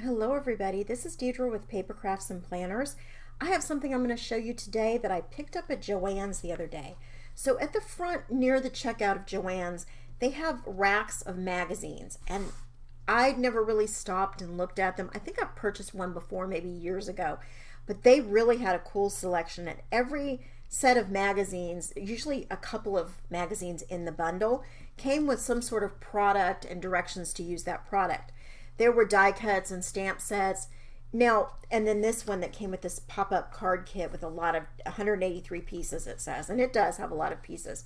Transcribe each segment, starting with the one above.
Hello everybody, this is Dedra with Papercrafts and Planners. I have something I'm going to show you today that I picked up at Joann's the other day. So at the front near the checkout of Joann's, they have racks of magazines, and I'd never really stopped and looked at them. I think I've purchased one before, maybe years ago, but they really had a cool selection. At every set of magazines, usually a couple of magazines in the bundle, came with some sort of product and directions to use that product. There were die cuts and stamp sets. Now, and then this one that came with this pop-up card kit with a lot of 183 pieces, it says, and it does have a lot of pieces.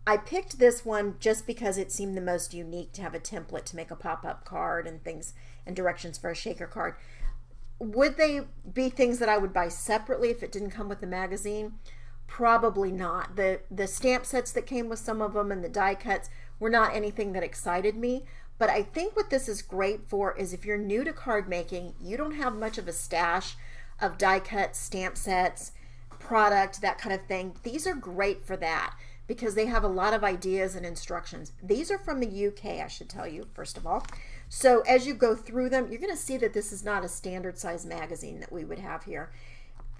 I picked this one just because it seemed the most unique to have a template to make a pop-up card and things and directions for a shaker card. Would they be things that I would buy separately if it didn't come with the magazine? Probably not. The stamp sets that came with some of them and the die cuts were not anything that excited me. But I think what this is great for is if you're new to card making, you don't have much of a stash of die cuts, stamp sets, product, that kind of thing. These are great for that because they have a lot of ideas and instructions. These are from the UK, I should tell you, first of all. So as you go through them, you're going to see that this is not a standard size magazine that we would have here.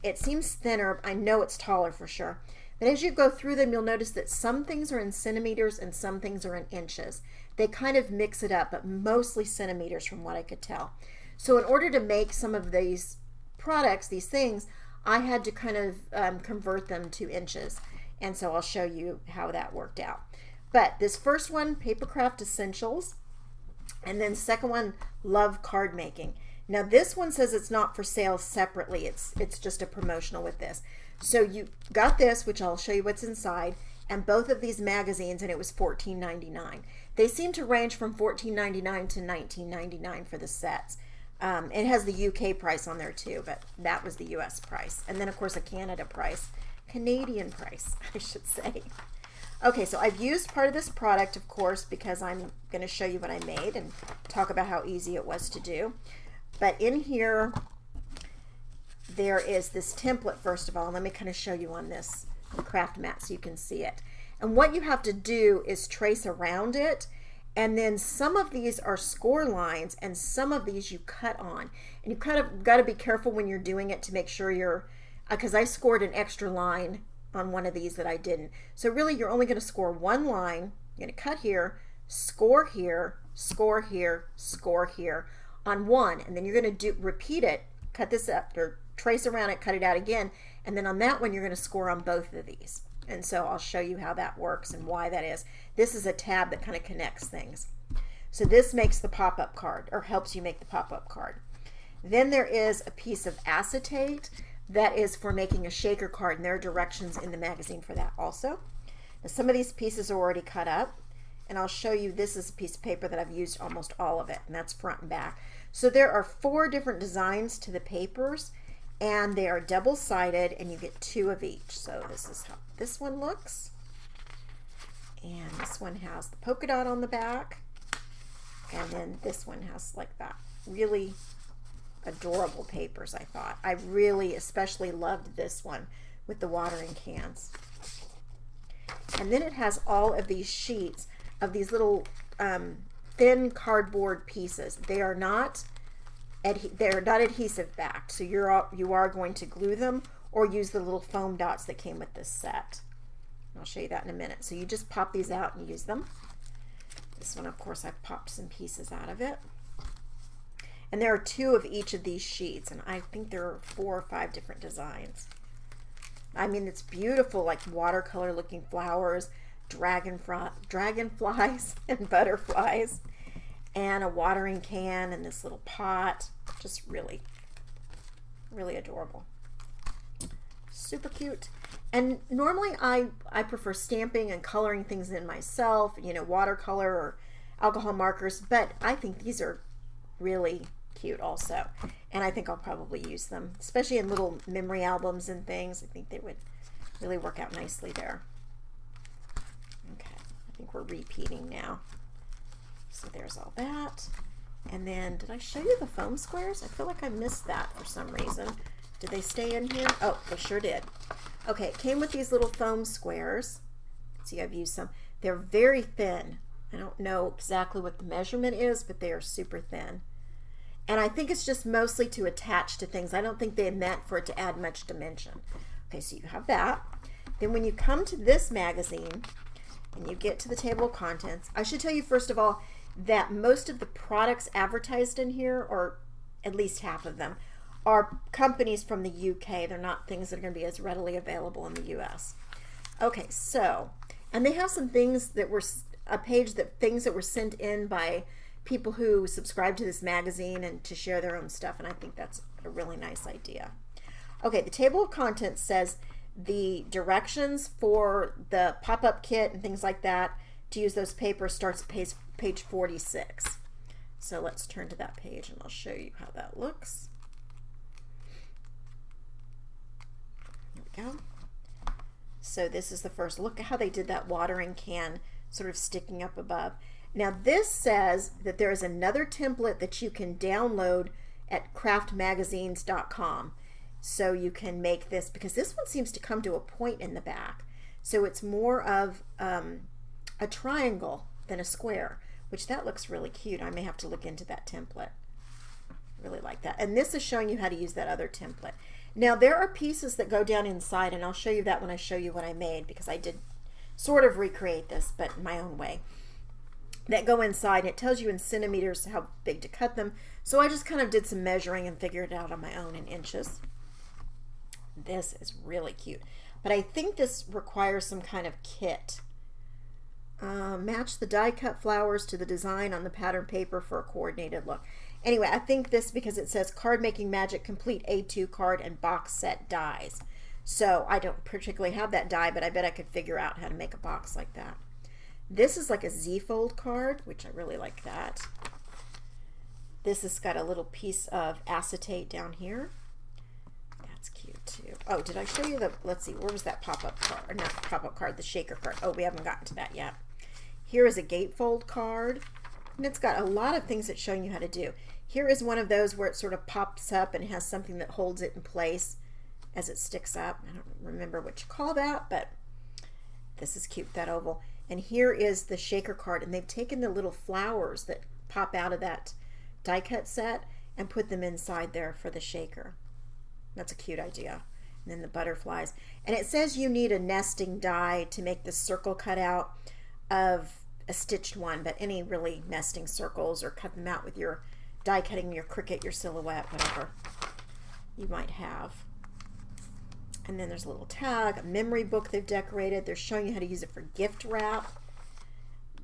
It seems thinner. I know it's taller for sure. But as you go through them, you'll notice that some things are in centimeters and some things are in inches. They kind of mix it up, but mostly centimeters from what I could tell. So in order to make some of these products, these things, I had to kind of convert them to inches. And so I'll show you how that worked out. But this first one, Papercraft Essentials, and then second one, Love Card Making. Now this one says it's not for sale separately. It's just a promotional with this. So you got this, which I'll show you what's inside, and both of these magazines, and it was $14.99. They seem to range from $14.99 to $19.99 for the sets. It has the UK price on there too, but that was the US price. And then of course a Canadian price, I should say. Okay, so I've used part of this product, of course, because I'm going to show you what I made and talk about how easy it was to do. But in here, there is this template, first of all. Let me kind of show you on this craft mat so you can see it. And what you have to do is trace around it, and then some of these are score lines and some of these you cut on. And you kind of got to be careful when you're doing it to make sure you're, because I scored an extra line on one of these that I didn't. So really you're only going to score one line. You're going to cut here, score here, score here, score here on one, and then you're going to repeat it, cut this up, or trace around it, cut it out again, and then on that one you're going to score on both of these. And so I'll show you how that works and why that is. This is a tab that kind of connects things. So this makes the pop-up card, or helps you make the pop-up card. Then there is a piece of acetate that is for making a shaker card, and there are directions in the magazine for that also. Now, some of these pieces are already cut up, and I'll show you, this is a piece of paper that I've used almost all of it, and that's front and back. So there are 4 different designs to the papers, and they are double-sided, and you get 2 of each. So this is how this one looks, and this one has the polka dot on the back, and then this one has like that. Really adorable papers, I thought. I really especially loved this one with the watering cans. And then it has all of these sheets of these little thin cardboard pieces. They are not adhesive backed, so you are going to glue them or use the little foam dots that came with this set. I'll show you that in a minute. So you just pop these out and use them. This one, of course, I've popped some pieces out of it. And there are 2 of each of these sheets, and I think there are 4 or 5 different designs. I mean, it's beautiful, like watercolor looking flowers, dragonflies and butterflies, and a watering can and this little pot. Just really, really adorable. Super cute. And normally I prefer stamping and coloring things in myself, you know, watercolor or alcohol markers, but I think these are really cute also, and I think I'll probably use them, especially in little memory albums and things. I think they would really work out nicely there. Okay, I think we're repeating now. So there's all that. And then, did I show you the foam squares? I feel like I missed that for some reason. Did they stay in here? Oh, they sure did. Okay, it came with these little foam squares. See, I've used some. They're very thin. I don't know exactly what the measurement is, but they are super thin. And I think it's just mostly to attach to things. I don't think they meant for it to add much dimension. Okay, so you have that. Then when you come to this magazine and you get to the table of contents, I should tell you first of all that most of the products advertised in here, or at least half of them, are companies from the UK. They're not things that are going to be as readily available in the US. Okay, so, and they have some things that were, a page that things that were sent in by people who subscribe to this magazine and to share their own stuff, and I think that's a really nice idea. Okay, the table of contents says the directions for the pop-up kit and things like that to use those papers starts at page 46. So let's turn to that page and I'll show you how that looks. Here we go. So this is the first. Look at how they did that watering can sort of sticking up above. Now this says that there is another template that you can download at craftmagazines.com. So you can make this, because this one seems to come to a point in the back. So it's more of a triangle than a square, which that looks really cute. I may have to look into that template. Really like that. And this is showing you how to use that other template. Now there are pieces that go down inside, and I'll show you that when I show you what I made, because I did sort of recreate this, but my own way, that go inside, and it tells you in centimeters how big to cut them. So I just kind of did some measuring and figured it out on my own in inches. This is really cute, but I think this requires some kind of kit. Match the die cut flowers to the design on the pattern paper for a coordinated look. Anyway, I think this, because it says card making magic complete A2 card and box set dies. So I don't particularly have that die, but I bet I could figure out how to make a box like that. This is like a Z-fold card, which I really like that. This has got a little piece of acetate down here. That's cute too. Oh, did I show you the, let's see, where was that pop-up card? Or not pop-up card, the shaker card. Oh, we haven't gotten to that yet. Here is a gatefold card, and it's got a lot of things it's showing you how to do. Here is one of those where it sort of pops up and has something that holds it in place as it sticks up. I don't remember what you call that, but this is cute, that oval. And here is the shaker card, and they've taken the little flowers that pop out of that die cut set and put them inside there for the shaker. That's a cute idea. And then the butterflies. And it says you need a nesting die to make the circle cutout of a stitched one, but any really nesting circles, or cut them out with your die cutting, your Cricut, your Silhouette, whatever you might have. And then there's a little tag, a memory book they've decorated. They're showing you how to use it for gift wrap.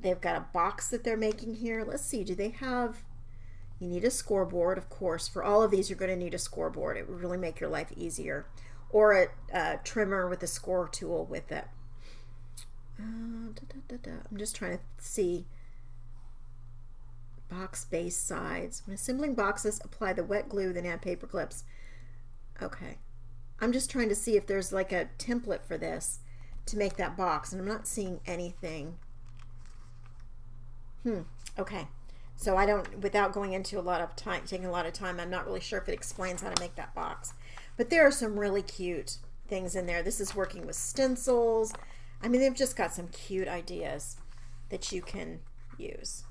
They've got a box that they're making here. Let's see, do they have, you need a scoreboard, of course. For all of these, you're going to need a scoreboard. It would really make your life easier. Or a trimmer with a score tool with it. I'm just trying to see. Box base sides. When assembling boxes, apply the wet glue, then add paper clips. Okay. I'm just trying to see if there's like a template for this to make that box, and I'm not seeing anything. Okay. So I don't, without going into a lot of time, taking a lot of time, I'm not really sure if it explains how to make that box. But there are some really cute things in there. This is working with stencils. I mean, they've just got some cute ideas that you can use.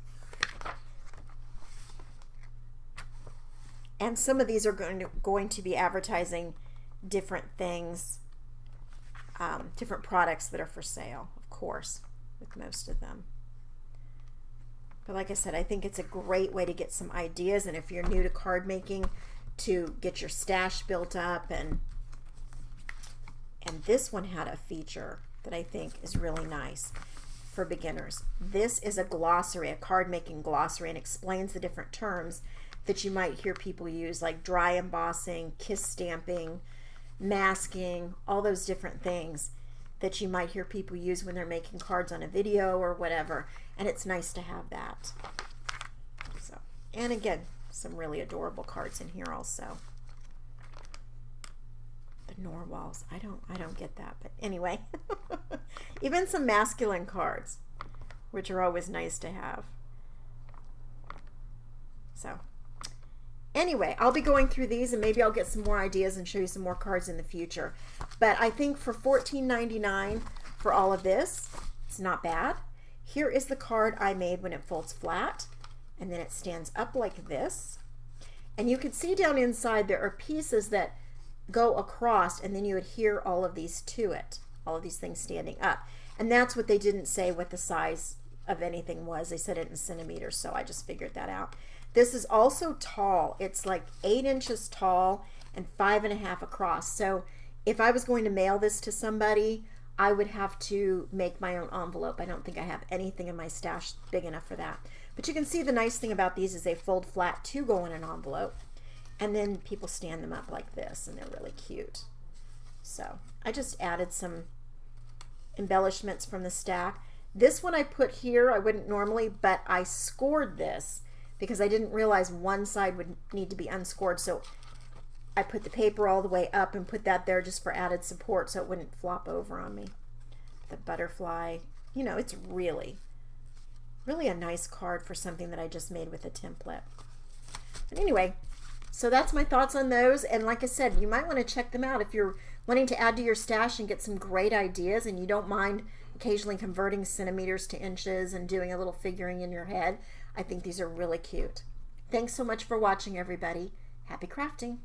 And some of these are going to be advertising different things, different products that are for sale, of course, with most of them. But like I said, I think it's a great way to get some ideas, and if you're new to card making, to get your stash built up. And this one had a feature that I think is really nice for beginners. This is a glossary, a card making glossary, and explains the different terms that you might hear people use, like dry embossing, kiss stamping, masking, all those different things that you might hear people use when they're making cards on a video or whatever. And it's nice to have that. So, and again, some really adorable cards in here also. The narwhals, I don't get that, but anyway. Even some masculine cards, which are always nice to have. So anyway, I'll be going through these, and maybe I'll get some more ideas and show you some more cards in the future. But I think for $14.99 for all of this, it's not bad. Here is the card I made when it folds flat, and then it stands up like this. And you can see down inside there are pieces that go across, and then you adhere all of these to it, all of these things standing up. And that's what they didn't say what the size of anything was. They said it in centimeters, so I just figured that out. This is also tall. It's like 8 inches tall and 5.5 across. So if I was going to mail this to somebody, I would have to make my own envelope. I don't think I have anything in my stash big enough for that. But you can see the nice thing about these is they fold flat to go in an envelope. And then people stand them up like this, and they're really cute. So I just added some embellishments from the stack. This one I put here, I wouldn't normally, but I scored this because I didn't realize one side would need to be unscored. So I put the paper all the way up and put that there just for added support so it wouldn't flop over on me. The butterfly, you know, it's really a nice card for something that I just made with a template. But anyway, so that's my thoughts on those. And like I said, you might want to check them out if you're wanting to add to your stash and get some great ideas, and you don't mind occasionally converting centimeters to inches and doing a little figuring in your head. I think these are really cute. Thanks so much for watching, everybody. Happy crafting.